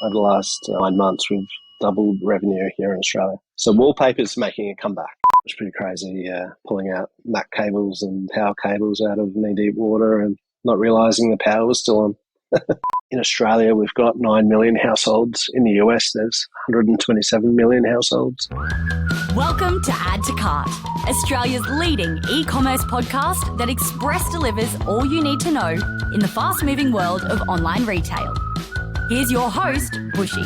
over the last 9 months, we've doubled revenue here in Australia. So Wallpaper's making a comeback. It's pretty crazy, pulling out MAC cables and power cables out of knee-deep water and not realising the power was still on. In Australia, we've got 9 million households. In the US, there's 127 million households. Welcome to Add to Cart, Australia's leading e-commerce podcast that express delivers all you need to know in the fast-moving world of online retail. Here's your host, Bushy.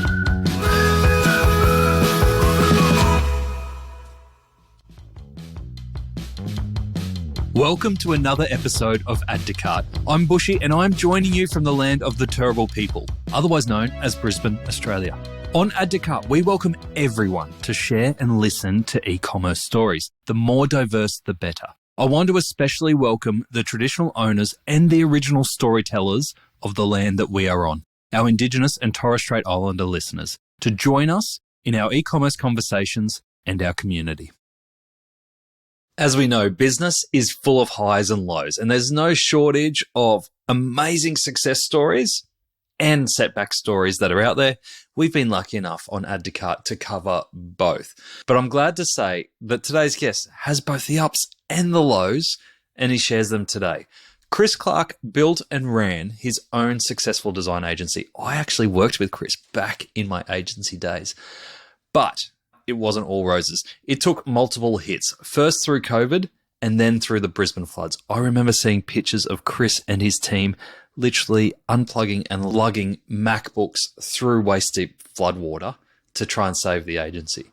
Welcome to another episode of Add to Cart. I'm Bushy and I'm joining you from the land of the terrible people, otherwise known as Brisbane, Australia. On Add to Cart, we welcome everyone to share and listen to e-commerce stories. The more diverse, the better. I want to especially welcome the traditional owners and the original storytellers of the land that we are on, our Indigenous and Torres Strait Islander listeners, to join us in our e-commerce conversations and our community. As we know, business is full of highs and lows, and there's no shortage of amazing success stories and setback stories that are out there. We've been lucky enough on Add to Cart to cover both. But I'm glad to say that today's guest has both the ups and the lows, and he shares them today. Chris Clark built and ran his own successful design agency. I actually worked with Chris back in my agency days, but it wasn't all roses. It took multiple hits, first through COVID and then through the Brisbane floods. I remember seeing pictures of Chris and his team literally unplugging and lugging MacBooks through waist-deep floodwater to try and save the agency.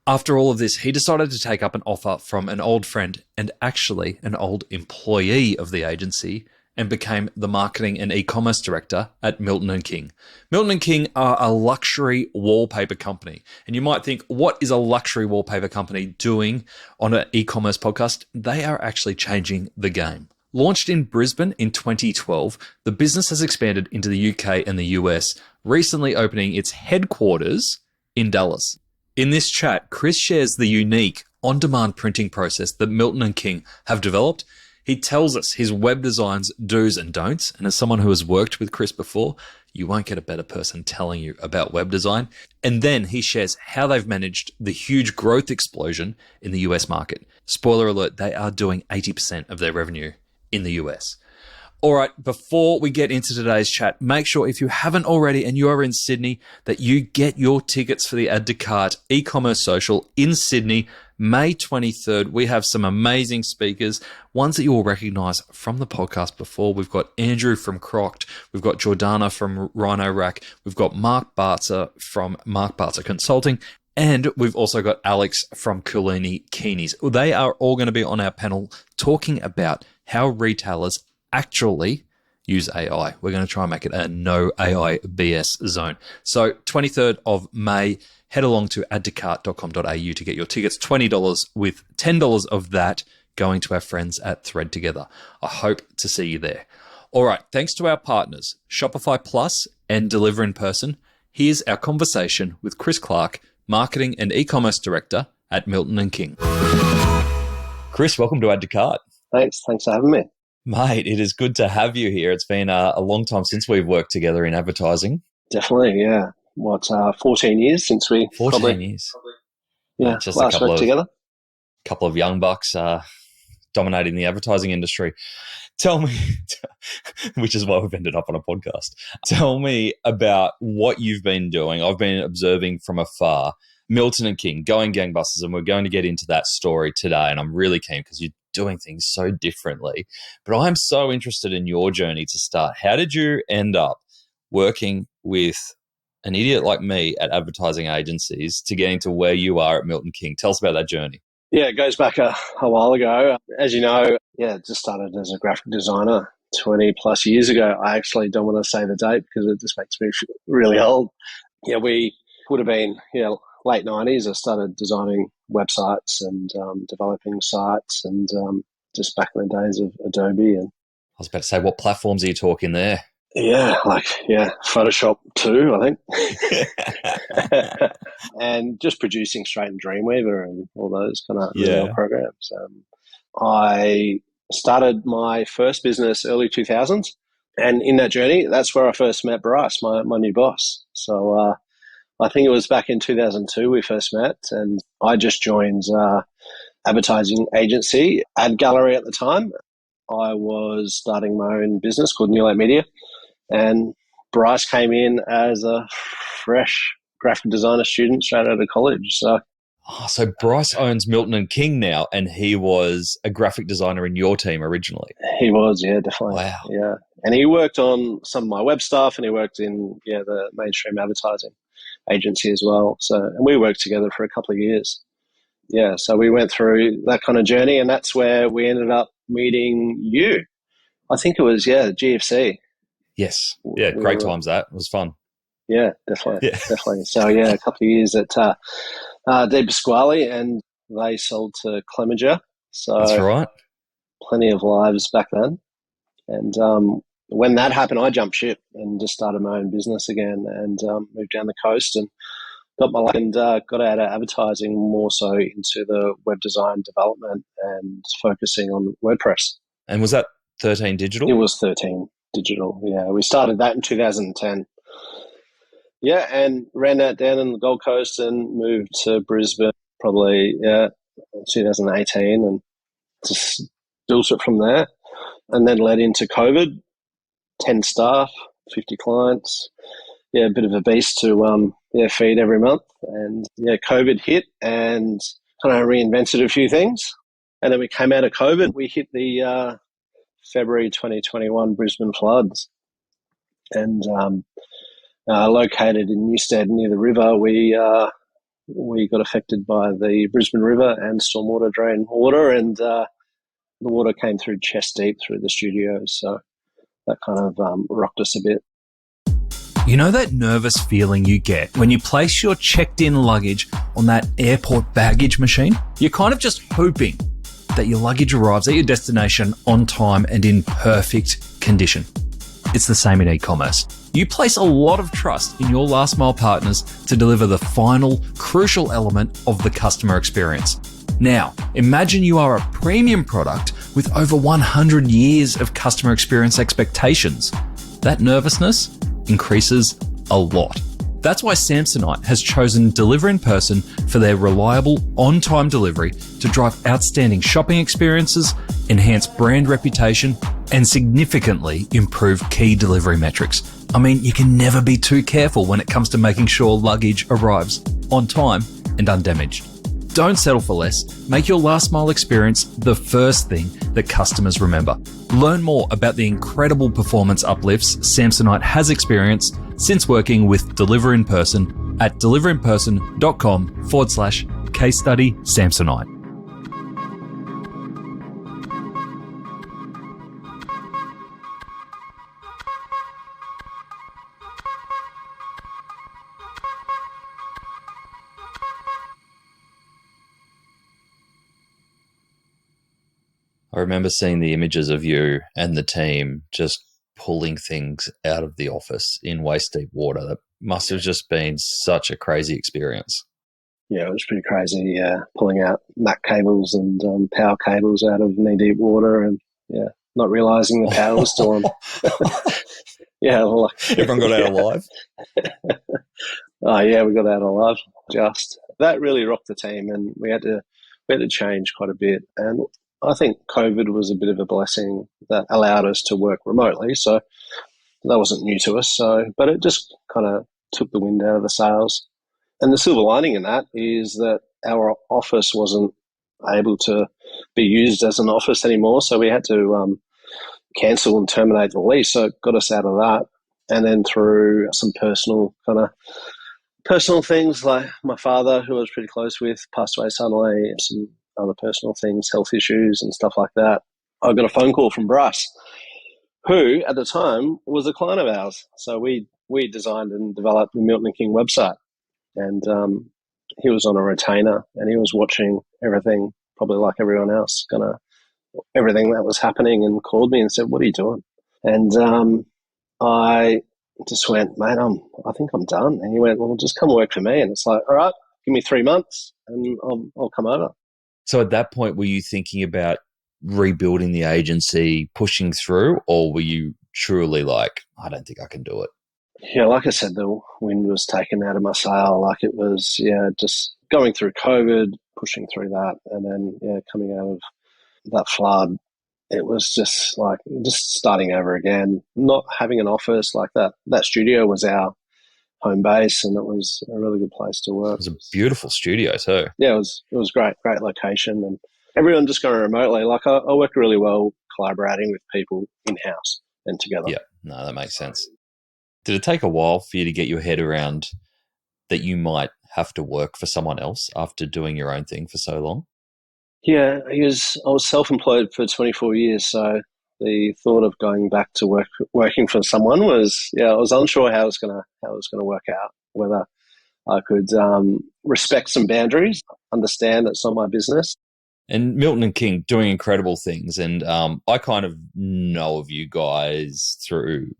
After all of this, he decided to take up an offer from an old friend and actually an old employee of the agency and became the marketing and e-commerce director at Milton and King. Milton and King are a luxury wallpaper company. And you might think, what is a luxury wallpaper company doing on an e-commerce podcast? They are actually changing the game. Launched in Brisbane in 2012, the business has expanded into the UK and the US, recently opening its headquarters in Dallas. In this chat, Chris shares the unique on-demand printing process that Milton and King have developed. He tells us his web design's do's and don'ts. And as someone who has worked with Chris before, you won't get a better person telling you about web design. And then he shares how they've managed the huge growth explosion in the US market. Spoiler alert, they are doing 80% of their revenue in the US. All right, before we get into today's chat, make sure if you haven't already and you are in Sydney that you get your tickets for the Add to Cart e-commerce social in Sydney, May 23rd. We have some amazing speakers, ones that you will recognize from the podcast before. We've got Andrew from Crocked. We've got Jordana from Rhino Rack. We've got Mark Bartzer from Mark Bartzer Consulting. And we've also got Alex from Coolini Keenies. They are all going to be on our panel talking about how retailers actually use AI. We're going to try and make it a no AI BS zone. So 23rd of May, head along to addtocart.com.au to get your tickets, $20 with $10 of that going to our friends at Thread Together. I hope to see you there. All right, thanks to our partners, Shopify Plus and Deliver in Person. Here's our conversation with Chris Clark, Marketing and E-commerce Director at Milton and King. Chris, welcome to Add to Cart. Thanks for having me. Mate, it is good to have you here. It's been a long time since we've worked together in advertising. Definitely, yeah. 14 years since we... 14 years. Yeah, just last worked together. Couple of young bucks dominating the advertising industry. Tell me, which is why we've ended up on a podcast. Tell me about what you've been doing. I've been observing from afar. Milton and King, going gangbusters, and we're going to get into that story today, and I'm really keen because you're doing things so differently. But I'm so interested in your journey to start. How did you end up working with an idiot like me at advertising agencies to getting to where you are at Milton King? Tell us about that journey. Yeah, it goes back a while ago. As you know, just started as a graphic designer 20 plus years ago. I actually don't want to say the date because it just makes me really old. Yeah, we would have been, late 90s. I started designing websites and developing sites and just back in the days of Adobe. And I was about to say, what platforms are you talking there? Photoshop 2, I think. And just producing straight in Dreamweaver and all those kind of programs. I started my first business early 2000s, And in that journey, that's where I first met Bryce, my new boss. So I think it was back in 2002 we first met, and I just joined advertising agency, Ad Gallery at the time. I was starting my own business called New Light Media, and Bryce came in as a fresh graphic designer student straight out of college. So Bryce owns Milton and King now, and he was a graphic designer in your team originally. He was, yeah, definitely. Wow. Yeah. And he worked on some of my web stuff, and he worked in the mainstream advertising agency as well. And we worked together for a couple of years. Yeah, so we went through that kind of journey, and that's where we ended up meeting you. I think it was, GFC. Yes. Yeah, great times that. It was fun. Yeah, definitely. Yeah. Definitely. So, a couple of years at De Pasquale, and they sold to Clemenger. So that's right. Plenty of lives back then. And when that happened, I jumped ship and just started my own business again, and moved down the coast and got my life, and got out of advertising more so into the web design development and focusing on WordPress. And was that 13 Digital? It was 13 Digital, yeah. We started that in 2010. Yeah, and ran that down in the Gold Coast and moved to Brisbane probably 2018, and just built it from there. And then led into COVID, 10 staff, 50 clients. Yeah, a bit of a beast to feed every month. And COVID hit and kind of reinvented a few things. And then we came out of COVID. We hit the February 2021 Brisbane floods. And located in Newstead near the river, we got affected by the Brisbane River and stormwater drain water, and the water came through chest deep through the studios. So that kind of rocked us a bit. You know that nervous feeling you get when you place your checked-in luggage on that airport baggage machine? You're kind of just hoping that your luggage arrives at your destination on time and in perfect condition. It's the same in e-commerce. You place a lot of trust in your last mile partners to deliver the final, crucial element of the customer experience. Now, imagine you are a premium product with over 100 years of customer experience expectations. That nervousness increases a lot. That's why Samsonite has chosen Deliver in Person for their reliable, on-time delivery to drive outstanding shopping experiences, enhance brand reputation, and significantly improve key delivery metrics. I mean, you can never be too careful when it comes to making sure luggage arrives on time and undamaged. Don't settle for less. Make your last mile experience the first thing that customers remember. Learn more about the incredible performance uplifts Samsonite has experienced since working with Deliver in Person at deliverinperson.com/case study Samsonite. I remember seeing the images of you and the team just pulling things out of the office in waist-deep water. That must have just been such a crazy experience. Yeah, it was pretty crazy, pulling out MAC cables and power cables out of knee-deep water, and, not realising the power was still on. Everyone got out alive? Oh, yeah, we got out alive. Just. That really rocked the team, and we had to change quite a bit. And I think COVID was a bit of a blessing that allowed us to work remotely. So that wasn't new to us. But it just kind of took the wind out of the sails. And the silver lining in that is that our office wasn't able to be used as an office anymore. So we had to cancel and terminate the lease. So it got us out of that. And then through some personal things, like my father, who I was pretty close with, passed away suddenly, some other personal things, health issues and stuff like that, I got a phone call from Bryce, who at the time was a client of ours. So we designed and developed the Milton and King website, and he was on a retainer, and he was watching everything, probably like everyone else, everything that was happening, and called me and said, "What are you doing?" And I just went, "Mate, I think I'm done." And he went, "Well, just come work for me." And it's like, "All right, give me 3 months and I'll come over." So at that point, were you thinking about rebuilding the agency, pushing through, or were you truly like, I don't think I can do it? Yeah, like I said, the wind was taken out of my sail. Like it was, just going through COVID, pushing through that, and then, coming out of that flood. It was just like just starting over again, not having an office like that. That studio was our home base, and it was a really good place to It work. was a beautiful studio too. Yeah, it was great location, and everyone just going remotely. Like I worked really well collaborating with people in house and together. Yeah, no, that makes sense. Did it take a while for you to get your head around that you might have to work for someone else after doing your own thing for so long? Yeah, I was self-employed for 24 years, so the thought of going back to working for someone was, I was unsure how it was gonna work out. Whether I could respect some boundaries, understand it's not my business. And Milton and King doing incredible things. And I kind of know of you guys through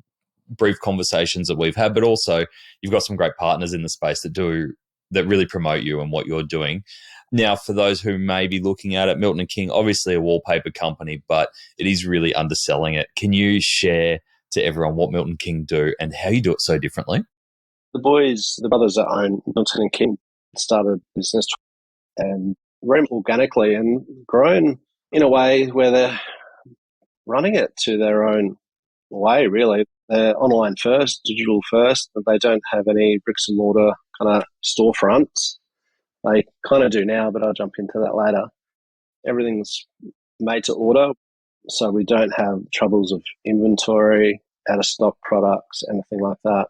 brief conversations that we've had, but also you've got some great partners in the space that really promote you and what you're doing. Now, for those who may be looking at it, Milton and King, obviously a wallpaper company, but it is really underselling it. Can you share to everyone what Milton King do and how you do it so differently? The brothers that own Milton and King, started a business and very organically and grown in a way where they're running it to their own way, really. They're online first, digital first, but they don't have any bricks and mortar kind of storefronts. They kind of do now, but I'll jump into that later. Everything's made to order, so we don't have troubles of inventory, out of stock products, anything like that.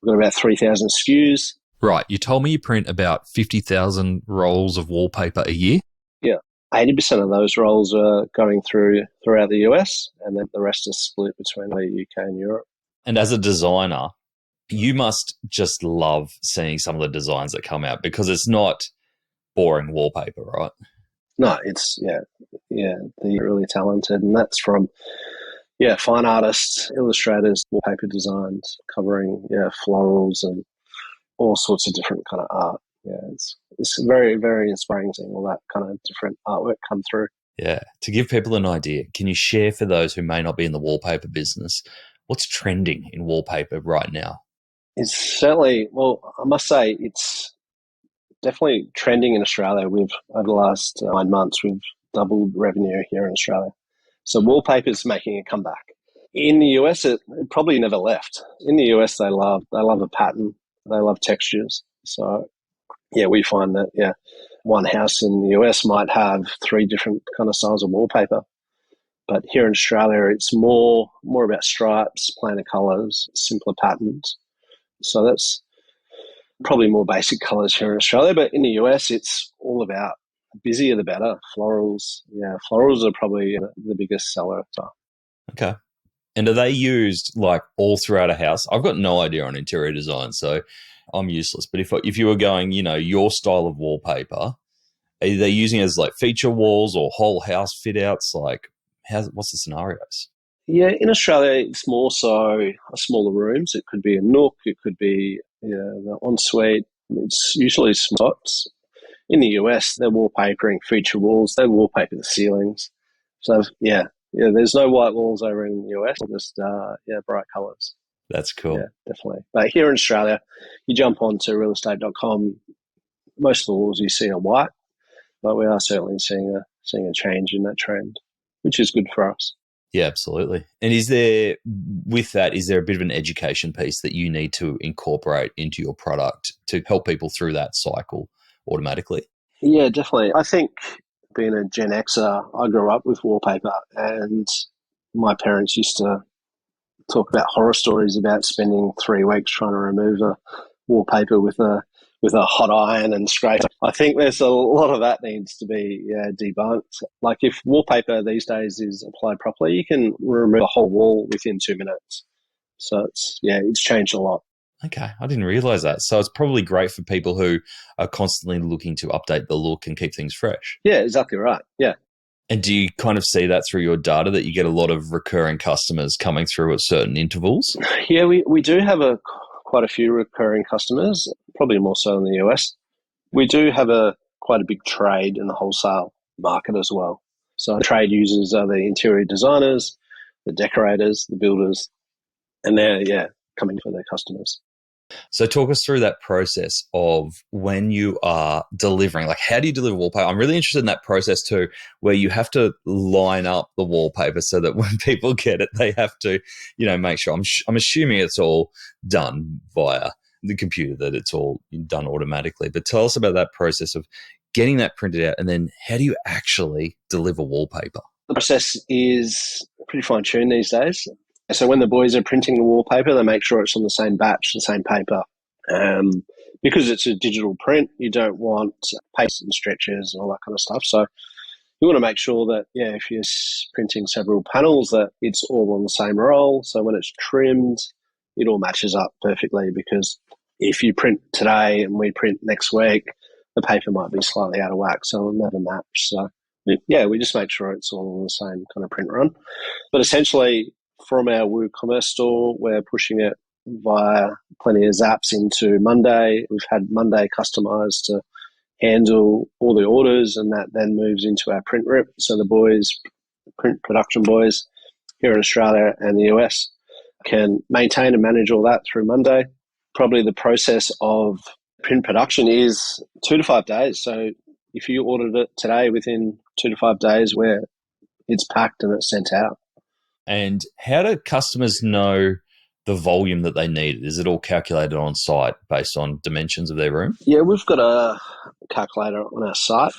We've got about 3,000 SKUs. Right. You told me you print about 50,000 rolls of wallpaper a year. Yeah. 80% of those rolls are going throughout the US, and then the rest is split between the UK and Europe. And as a designer, you must just love seeing some of the designs that come out because it's not boring wallpaper, right? No, it's, they're really talented, and that's from, fine artists, illustrators, wallpaper designs, covering, florals and all sorts of different kind of art. Yeah, it's very, very inspiring seeing all that kind of different artwork come through. Yeah. To give people an idea, can you share for those who may not be in the wallpaper business, what's trending in wallpaper right now? It's certainly, I must say, it's definitely trending in Australia. Over the last 9 months, we've doubled revenue here in Australia. So wallpaper's making a comeback. In the US, it probably never left. In the US, they love a pattern. They love textures. So, we find that, one house in the US might have 3 different kind of styles of wallpaper. But here in Australia, it's more about stripes, plainer colours, simpler patterns. So that's probably more basic colours here in Australia. But in the US, it's all about busier the better. Florals. Yeah, florals are probably the biggest seller. Okay. And are they used like all throughout a house? I've got no idea on interior design, so I'm useless. But if you were going, your style of wallpaper, are they using it as like feature walls or whole house fit outs? Like, what's the scenarios? Yeah, in Australia, it's more so smaller rooms. It could be a nook. It could be the ensuite. It's usually spots. In the US, they're wallpapering feature walls. They wallpaper the ceilings. So, there's no white walls over in the US. Just, bright colours. That's cool. Yeah, definitely. But here in Australia, you jump onto realestate.com, most of the walls you see are white, but we are certainly seeing a change in that trend, which is good for us. Yeah, absolutely. And is there a bit of an education piece that you need to incorporate into your product to help people through that cycle automatically? Yeah, definitely. I think being a Gen Xer, I grew up with wallpaper, and my parents used to talk about horror stories about spending 3 weeks trying to remove a wallpaper with a hot iron and scrape. I think there's a lot of that needs to be debunked. Like if wallpaper these days is applied properly, you can remove a whole wall within 2 minutes. So it's changed a lot. Okay, I didn't realize that. So it's probably great for people who are constantly looking to update the look and keep things fresh. Yeah, exactly right. Yeah. And do you kind of see that through your data that you get a lot of recurring customers coming through at certain intervals? Yeah, we do have quite a few recurring customers, probably more so in the US. We do have quite a big trade in the wholesale market as well. So trade users are the interior designers, the decorators, the builders, and they're, coming for their customers. So talk us through that process of when you are delivering, like how do you deliver wallpaper? I'm really interested in that process too, where you have to line up the wallpaper so that when people get it, they have to, make sure. I'm assuming it's all done via the computer, that it's all done automatically. But tell us about that process of getting that printed out, and then how do you actually deliver wallpaper? The process is pretty fine-tuned these days. So when the boys are printing the wallpaper, they make sure it's on the same batch, the same paper. Because it's a digital print, you don't want paste and stretches and all that kind of stuff. So you want to make sure that, if you're printing several panels, that it's all on the same roll. So when it's trimmed, it all matches up perfectly, because if you print today and we print next week, the paper might be slightly out of whack, so it'll never match. So, we just make sure it's all on the same kind of print run. But essentially, from our WooCommerce store, we're pushing it via plenty of zaps into Monday. We've had Monday customized to handle all the orders, and that then moves into our print rip. So the boys, print production boys here in Australia and the US, can maintain and manage all that through Monday. Probably the process of print production is 2 to 5 days. So if you ordered it today, within 2 to 5 days, where it's packed and it's sent out. And how do customers know the volume that they need? Is it all calculated on site based on dimensions of their room? Yeah, we've got a calculator on our site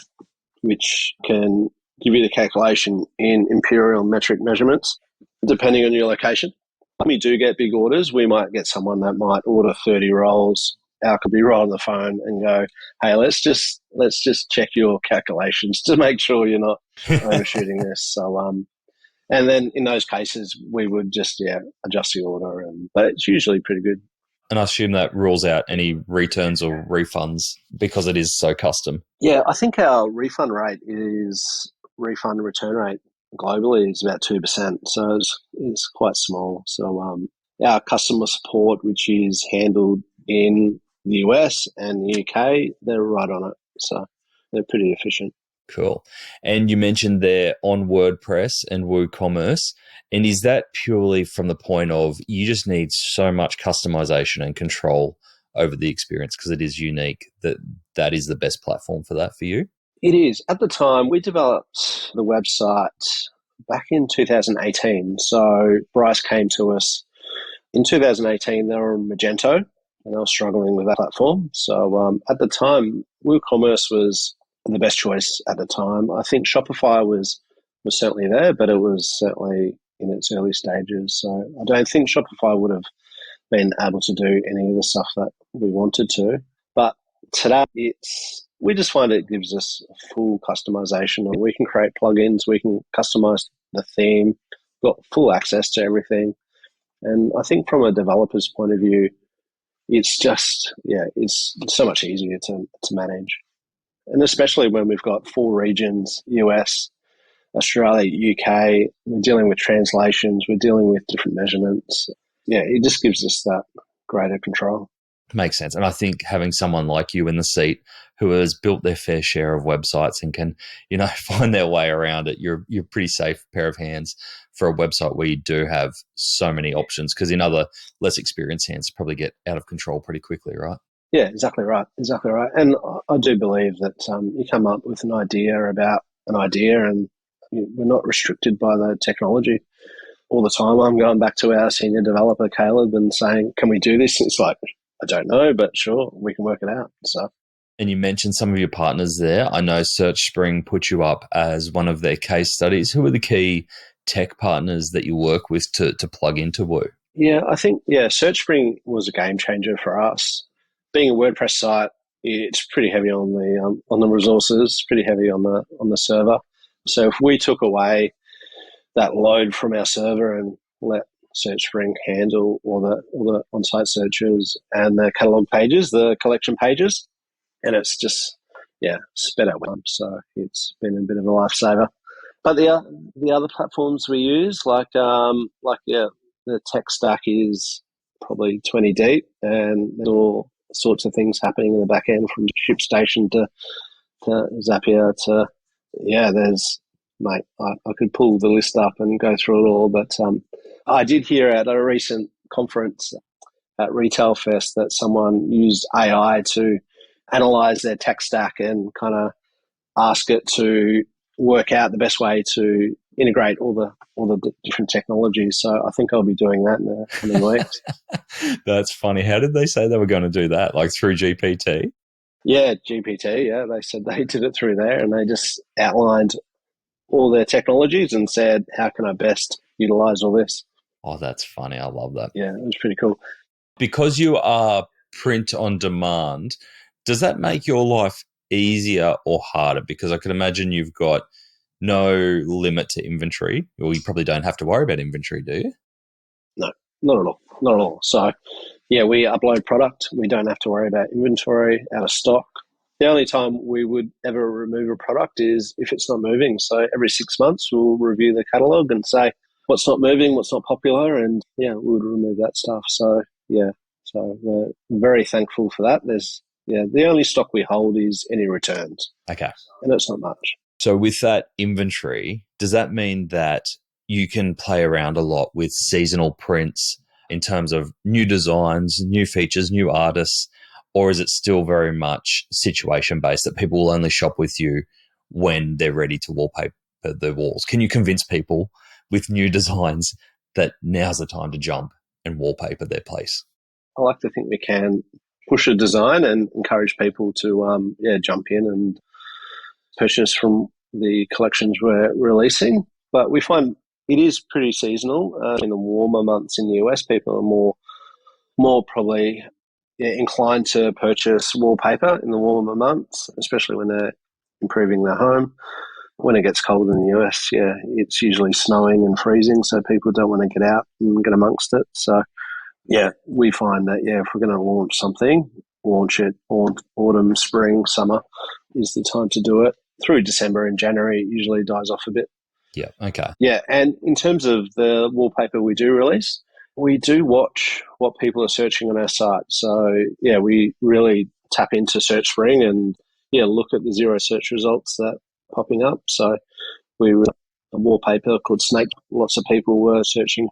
which can give you the calculation in imperial metric measurements, depending on your location. When we do get big orders, we might get someone that might order 30 rolls. Al could be right on the phone and go, "Hey, let's just check your calculations to make sure you're not overshooting this." So, and then in those cases, we would just adjust the order, but it's usually pretty good. And I assume that rules out any returns or refunds because it is so custom. Yeah, I think our refund return rate globally is about 2%, so it's quite small. So our customer support, which is handled in the US and the UK, they're right on it. So they're pretty efficient. Cool. And you mentioned there on WordPress and WooCommerce. And is that purely from the point of you just need so much customization and control over the experience because it is unique, that is the best platform for that for you? It is. At the time, we developed the website back in 2018. So Bryce came to us in 2018. They were on Magento and they were struggling with that platform. So at the time, WooCommerce was the best choice at the time. I think Shopify was certainly there, but it was certainly in its early stages. So I don't think Shopify would have been able to do any of the stuff that we wanted to. But today, we just find it gives us full customization. We can create plugins, we can customize the theme, got full access to everything. And I think from a developer's point of view, it's just, it's so much easier to manage. And especially when we've got 4 regions, US, Australia, UK, we're dealing with translations, we're dealing with different measurements. Yeah, it just gives us that greater control. Makes sense. And I think having someone like you in the seat who has built their fair share of websites and can, find their way around it, you're a pretty safe pair of hands for a website where you do have so many options, because in other less experienced hands probably get out of control pretty quickly, right? Yeah, exactly right. Exactly right. And I do believe that you come up with an idea about an idea and we're not restricted by the technology. All the time I'm going back to our senior developer, Caleb, and saying, "Can we do this?" It's like, I don't know, but sure, we can work it out. So. And you mentioned some of your partners there. I know SearchSpring put you up as one of their case studies. Who are the key tech partners that you work with to plug into Woo? Yeah, I think, SearchSpring was a game changer for us. Being a WordPress site, it's pretty heavy on the resources, pretty heavy on the server. So if we took away that load from our server and let SearchSpring handle all the on-site searches and the catalog pages, the collection pages, and it's just sped up. So it's been a bit of a lifesaver. But the other platforms we use, the tech stack is probably 20 deep, and there's all sorts of things happening in the back end, from ShipStation to Zapier to there's mate, I could pull the list up and go through it all. But I did hear at a recent conference at Retail Fest that someone used AI to analyze their tech stack and kind of ask it to work out the best way to integrate all the different technologies. So I think I'll be doing that in the coming weeks. That's funny. How did they say they were going to do that? Like through GPT? Yeah, GPT. Yeah, they said they did it through there, and they just outlined all their technologies and said, how can I best utilize all this? Oh, that's funny. I love that. Yeah, it was pretty cool. Because you are print on demand, does that make your life easier or harder? Because I can imagine you've got no limit to inventory, or you probably don't have to worry about inventory, do you? No, not at all. Not at all. So, yeah, we upload product. We don't have to worry about inventory, out of stock. The only time we would ever remove a product is if it's not moving. So every 6 months, we'll review the catalogue and say what's not moving, what's not popular, and, yeah, we would remove that stuff. So, yeah, so we're very thankful for that. The only stock we hold is any returns. Okay. And it's not much. So with that inventory, does that mean that you can play around a lot with seasonal prints in terms of new designs, new features, new artists, or is it still very much situation-based that people will only shop with you when they're ready to wallpaper the walls? Can you convince people with new designs that now's the time to jump and wallpaper their place? I like to think we can push a design and encourage people to jump in and purchase from the collections we're releasing. But we find it is pretty seasonal. In the warmer months in the US, people are more probably inclined to purchase wallpaper in the warmer months, especially when they're improving their home. When it gets cold in the US, it's usually snowing and freezing, so people don't want to get out and get amongst it. So, we find that, if we're going to launch something, launch it autumn, spring, summer is the time to do it. Through December and January, it usually dies off a bit. Yeah, okay. Yeah, and in terms of the wallpaper we do release, we do watch what people are searching on our site. So, we really tap into Search Spring and, look at the zero search results that are popping up. So we were a wallpaper called Snake. Lots of people were searching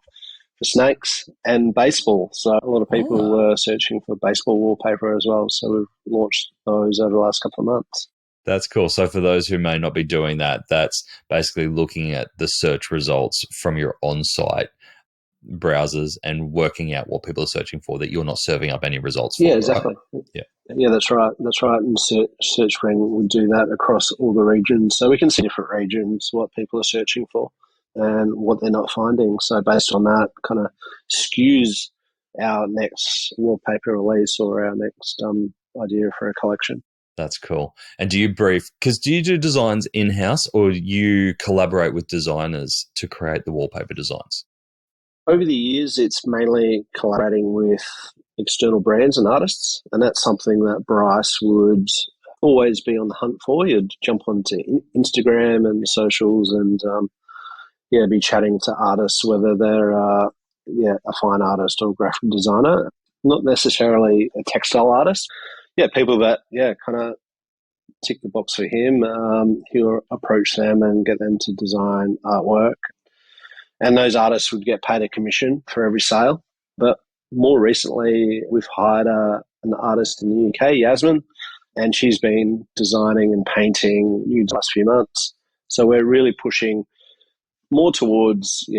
for snakes and baseball. So a lot of people were searching for baseball wallpaper as well. So we've launched those over the last couple of months. That's cool. So for those who may not be doing that, that's basically looking at the search results from your on-site browsers and working out what people are searching for that you're not serving up any results for. Yeah, exactly. Right? Yeah, that's right. That's right. And Search Spring would do that across all the regions. So we can see different regions, what people are searching for and what they're not finding. So based on that, kind of skews our next wallpaper release or our next idea for a collection. That's cool. And do you do designs in-house or you collaborate with designers to create the wallpaper designs? Over the years, it's mainly collaborating with external brands and artists, and that's something that Bryce would always be on the hunt for. You'd jump onto Instagram and socials and, be chatting to artists, whether they're a fine artist or graphic designer, not necessarily a textile artist. People that, kind of tick the box for him. He'll approach them and get them to design artwork. And those artists would get paid a commission for every sale. But more recently, we've hired an artist in the UK, Yasmin, and she's been designing and painting the last few months. So we're really pushing more towards,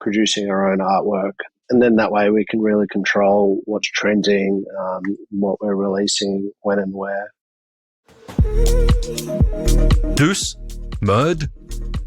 producing our own artwork. And then that way we can really control what's trending, what we're releasing, when and where. Deuce, merd,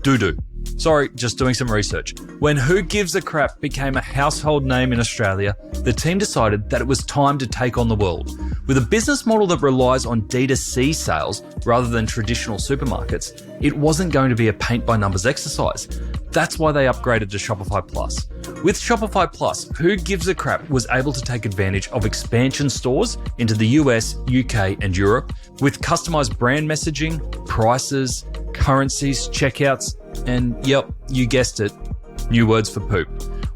doo-doo. Sorry, just doing some research. When Who Gives a Crap became a household name in Australia, the team decided that it was time to take on the world. With a business model that relies on D2C sales rather than traditional supermarkets, it wasn't going to be a paint-by-numbers exercise. That's why they upgraded to Shopify Plus. With Shopify Plus, Who Gives a Crap was able to take advantage of expansion stores into the US, UK, and Europe with customized brand messaging, prices, currencies, checkouts, and yep, you guessed it, new words for poop.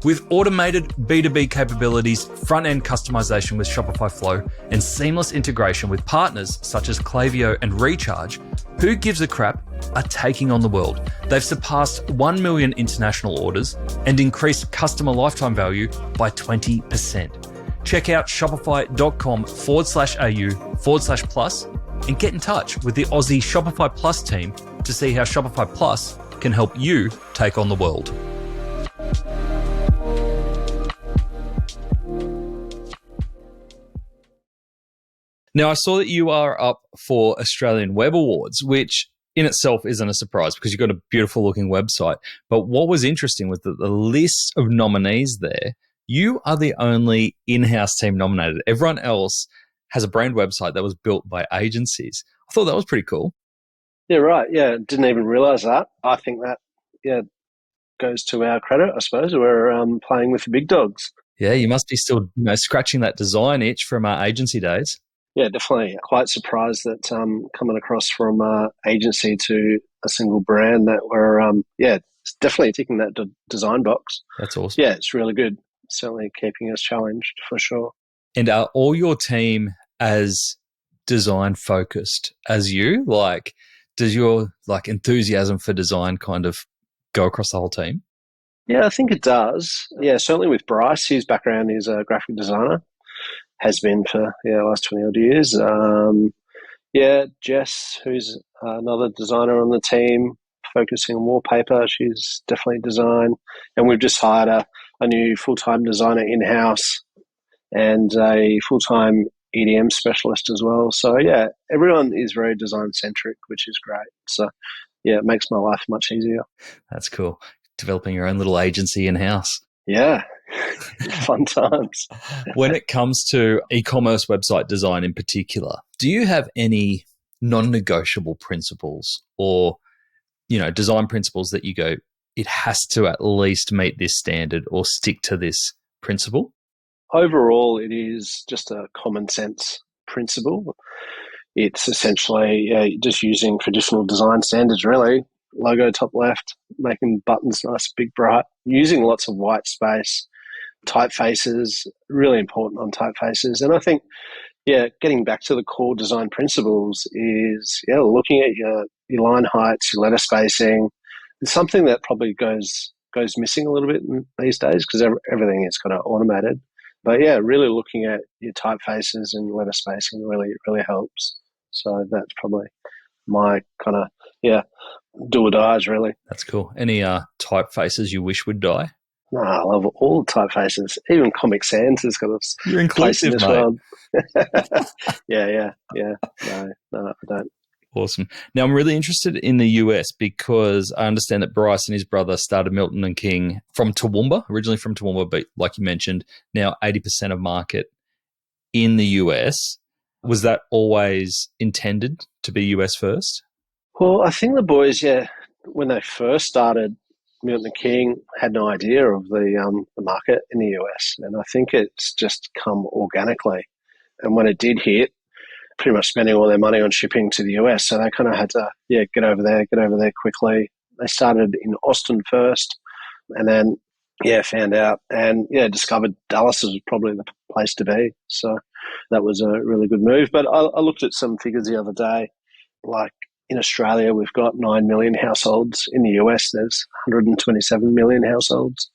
With automated B2B capabilities, front-end customization with Shopify Flow, and seamless integration with partners such as Klaviyo and Recharge, Who Gives a Crap are taking on the world. They've surpassed 1 million international orders and increased customer lifetime value by 20%. Check out shopify.com/au/plus and get in touch with the Aussie Shopify Plus team to see how Shopify Plus can help you take on the world. Now, I saw that you are up for Australian Web Awards, which in itself isn't a surprise because you've got a beautiful looking website. But what was interesting was that the list of nominees there, you are the only in-house team nominated. Everyone else has a brand website that was built by agencies. I thought that was pretty cool. Yeah, right. Yeah, didn't even realise that. I think that, goes to our credit, I suppose. We're playing with the big dogs. Yeah, you must be still scratching that design itch from our agency days. Yeah, definitely. Quite surprised that coming across from agency to a single brand that we're, it's definitely ticking that design box. That's awesome. Yeah, it's really good. Certainly keeping us challenged for sure. And are all your team as design focused as you? Like, does your enthusiasm for design kind of go across the whole team? Yeah, I think it does. Yeah, certainly with Bryce, his background is a graphic designer, has been for the last 20 odd years. Jess, who's another designer on the team, focusing on wallpaper, she's definitely design. And we've just hired a new full-time designer in-house and a full-time EDM specialist as well. So, yeah, everyone is very design-centric, which is great. So, yeah, it makes my life much easier. That's cool. Developing your own little agency in-house. Yeah, fun times. When it comes to e-commerce website design in particular, do you have any non-negotiable principles or, design principles that you go, it has to at least meet this standard or stick to this principle? Overall, it is just a common sense principle. It's essentially just using traditional design standards, really. Logo top left, making buttons nice, big, bright, using lots of white space, typefaces, really important on typefaces. And I think, getting back to the core design principles is, looking at your line heights, your letter spacing. It's something that probably goes missing a little bit these days because everything is kind of automated. But, really looking at your typefaces and letter spacing really helps. So that's probably my kind of, do or dies, really. That's cool. Any typefaces you wish would die? No, I love all typefaces. Even Comic Sans has got a place in this world. Yeah. No, I don't. Awesome. Now, I'm really interested in the US because I understand that Bryce and his brother started Milton and King from Toowoomba, originally from Toowoomba, but like you mentioned, now 80% of market in the US. Was that always intended to be US first? Well, I think the boys, when they first started, Milton and King had no idea of the market in the US, and I think it's just come organically. And when it did hit, pretty much spending all their money on shipping to the US, so they kind of had to get over there quickly. They started in Austin first, and then found out and discovered Dallas was probably the place to be. So that was a really good move. But I looked at some figures the other day, like. In Australia, we've got 9 million households. In the US, there's 127 million households.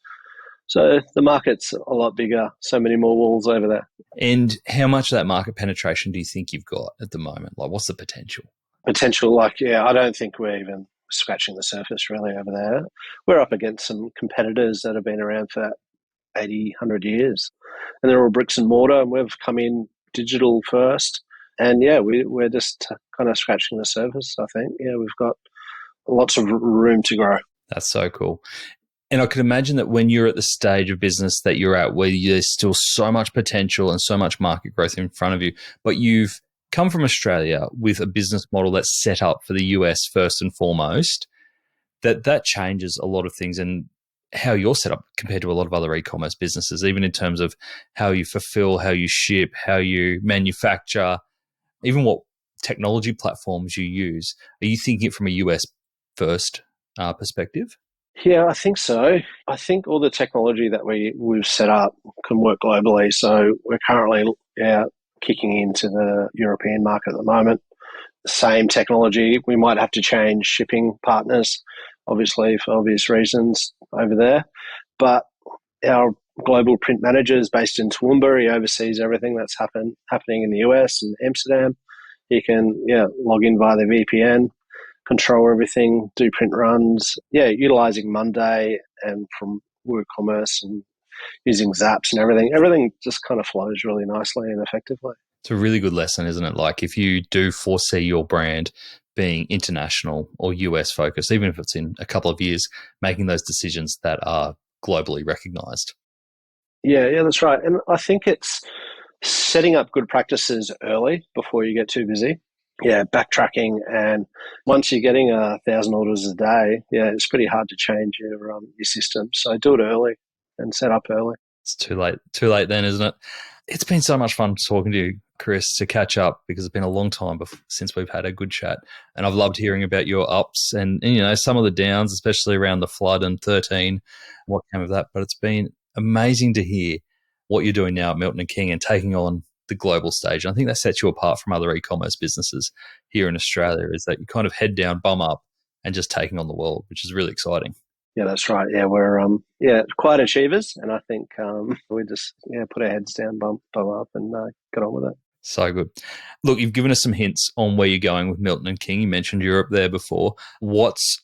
So the market's a lot bigger, so many more walls over there. And how much of that market penetration do you think you've got at the moment? Like, what's the potential? I don't think we're even scratching the surface really over there. We're up against some competitors that have been around for 80, 100 years. And they're all bricks and mortar, and we've come in digital first. And we're just kind of scratching the surface, I think. We've got lots of room to grow. That's so cool. And I could imagine that when you're at the stage of business that you're at, where there's still so much potential and so much market growth in front of you, but you've come from Australia with a business model that's set up for the US first and foremost, that changes a lot of things and how you're set up compared to a lot of other e-commerce businesses, even in terms of how you fulfill, how you ship, how you manufacture, even what technology platforms you use. Are you thinking it from a US first perspective? Yeah, I think so. I think all the technology that we've set up can work globally. So we're currently kicking into the European market at the moment. Same technology. We might have to change shipping partners, obviously for obvious reasons over there. But our global print manager is based in Toowoomba. He oversees everything that's happening in the US and Amsterdam. He can log in via the VPN, control everything, do print runs, utilizing Monday and from WooCommerce and using Zaps and everything. Everything just kind of flows really nicely and effectively. It's a really good lesson, isn't it? Like if you do foresee your brand being international or US focused, even if it's in a couple of years, making those decisions that are globally recognized. Yeah, that's right. And I think it's setting up good practices early before you get too busy. Yeah, backtracking, and once you're getting 1,000 orders a day, it's pretty hard to change your system. So do it early and set up early. It's too late then, isn't it? It's been so much fun talking to you, Chris, to catch up because it's been a long time since we've had a good chat, and I've loved hearing about your ups and some of the downs, especially around the flood and 13, what came of that. But it's been amazing to hear what you're doing now at Milton and King and taking on the global stage. And I think that sets you apart from other e-commerce businesses here in Australia, is that you kind of head down, bum up, and just taking on the world, which is really exciting. Yeah, that's right. Yeah, we're quite achievers, and I think we just put our heads down, bum up, and get on with it. So good. Look, you've given us some hints on where you're going with Milton and King. You mentioned Europe there before. What's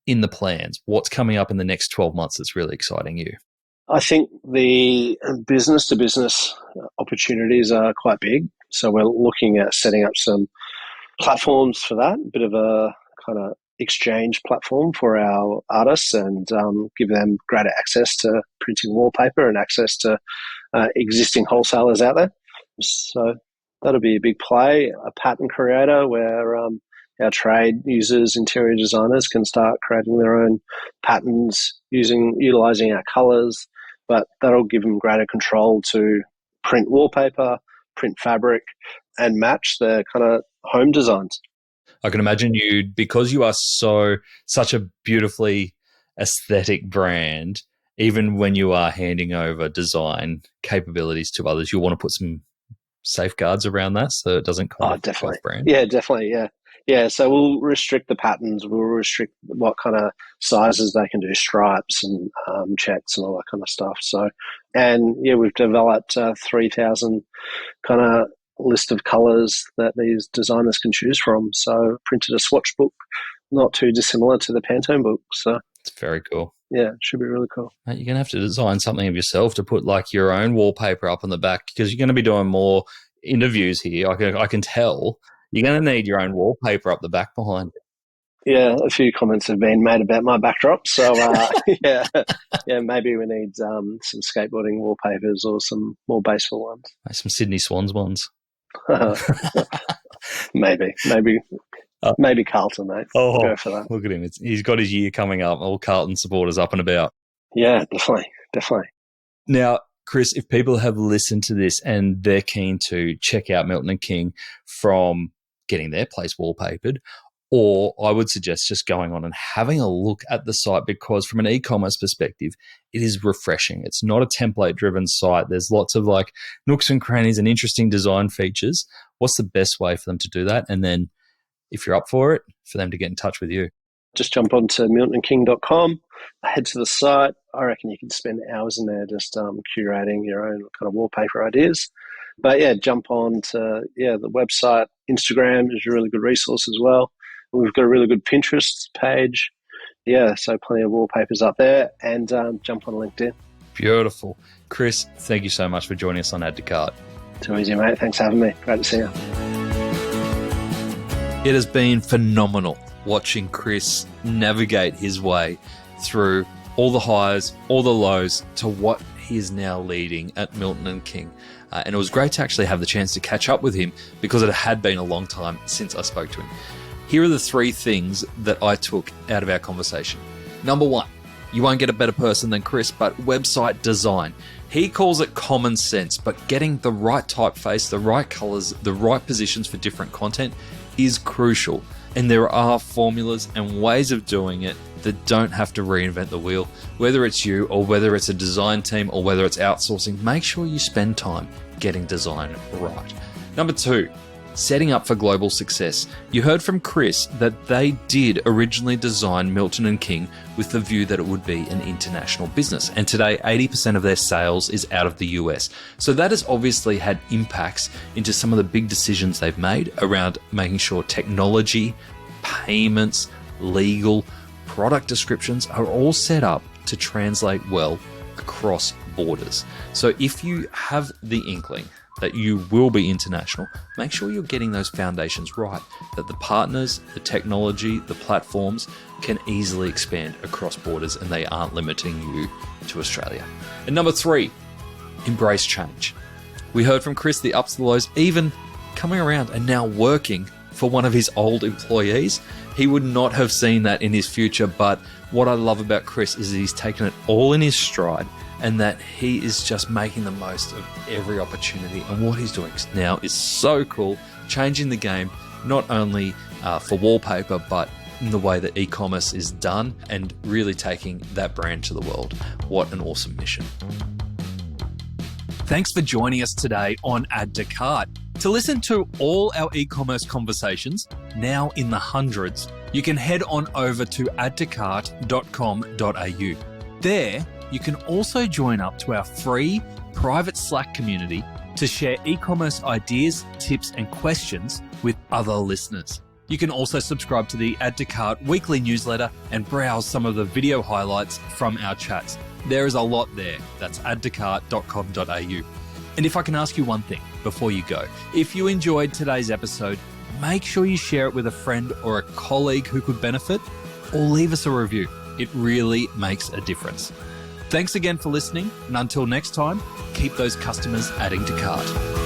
in the plans? What's coming up in the next 12 months that's really exciting you? I think the business-to-business opportunities are quite big. So we're looking at setting up some platforms for that, a bit of a kind of exchange platform for our artists and give them greater access to printing wallpaper and access to existing wholesalers out there. So that'll be a big play. A pattern creator where our trade users, interior designers can start creating their own patterns utilizing our colors, but that'll give them greater control to print wallpaper, print fabric, and match their kind of home designs. I can imagine you, because you are such a beautifully aesthetic brand, even when you are handing over design capabilities to others, you'll want to put some safeguards around that so it doesn't come off brand. Yeah, definitely. Yeah. So we'll restrict the patterns. We'll restrict what kind of sizes they can do, stripes and checks and all that kind of stuff. So, and we've developed 3,000 kind of list of colors that these designers can choose from. So printed a swatch book, not too dissimilar to the Pantone book. So it's very cool. Yeah, it should be really cool. Mate, you're going to have to design something of yourself to put like your own wallpaper up on the back because you're going to be doing more interviews here. I can tell you're going to need your own wallpaper up the back behind it. Yeah, a few comments have been made about my backdrop. So, maybe we need some skateboarding wallpapers or some more baseful ones. Some Sydney Swans ones. Maybe Carlton, mate. Oh, go for that. Look at him. He's got his year coming up. All Carlton supporters up and about. Yeah, definitely. Now, Chris, if people have listened to this and they're keen to check out Milton and King from getting their place wallpapered, or I would suggest just going on and having a look at the site because from an e-commerce perspective, it is refreshing. It's not a template-driven site. There's lots of like nooks and crannies and interesting design features. What's the best way for them to do that? And then if you're up for it, for them to get in touch with you? Just jump onto miltonandking.com, head to the site. I reckon you can spend hours in there just curating your own kind of wallpaper ideas. But jump on to the website. Instagram is a really good resource as well. We've got a really good Pinterest page. So plenty of wallpapers up there, and jump on LinkedIn. Beautiful. Chris, thank you so much for joining us on Add to Cart. Too easy, mate. Thanks for having me. Great to see you. It has been phenomenal watching Chris navigate his way through all the highs, all the lows to what he is now leading at Milton and King. And it was great to actually have the chance to catch up with him because it had been a long time since I spoke to him. Here are the 3 things that I took out of our conversation. Number 1, you won't get a better person than Chris, but website design. He calls it common sense, but getting the right typeface, the right colors, the right positions for different content is crucial. And there are formulas and ways of doing it that don't have to reinvent the wheel. Whether it's you or whether it's a design team or whether it's outsourcing, make sure you spend time getting design right. Number 2, setting up for global success. You heard from Chris that they did originally design Milton and King with the view that it would be an international business. And today, 80% of their sales is out of the US. So that has obviously had impacts into some of the big decisions they've made around making sure technology, payments, legal, product descriptions are all set up to translate well across borders. So if you have the inkling that you will be international, make sure you're getting those foundations right, that the partners, the technology, the platforms can easily expand across borders and they aren't limiting you to Australia. And number 3, embrace change. We heard from Chris the ups, the lows, even coming around and now working for one of his old employees. He would not have seen that in his future, but what I love about Chris is that he's taken it all in his stride and that he is just making the most of every opportunity. And what he's doing now is so cool, changing the game, not only for Wallpaper, but in the way that e-commerce is done and really taking that brand to the world. What an awesome mission. Thanks for joining us today on Add to Cart. To listen to all our e-commerce conversations, now in the hundreds, you can head on over to addtocart.com.au. There, you can also join up to our free private Slack community to share e-commerce ideas, tips, and questions with other listeners. You can also subscribe to the Add to Cart weekly newsletter and browse some of the video highlights from our chats. There is a lot there. That's addtocart.com.au. And if I can ask you one thing before you go, if you enjoyed today's episode, make sure you share it with a friend or a colleague who could benefit, or leave us a review. It really makes a difference. Thanks again for listening, and until next time, keep those customers adding to cart.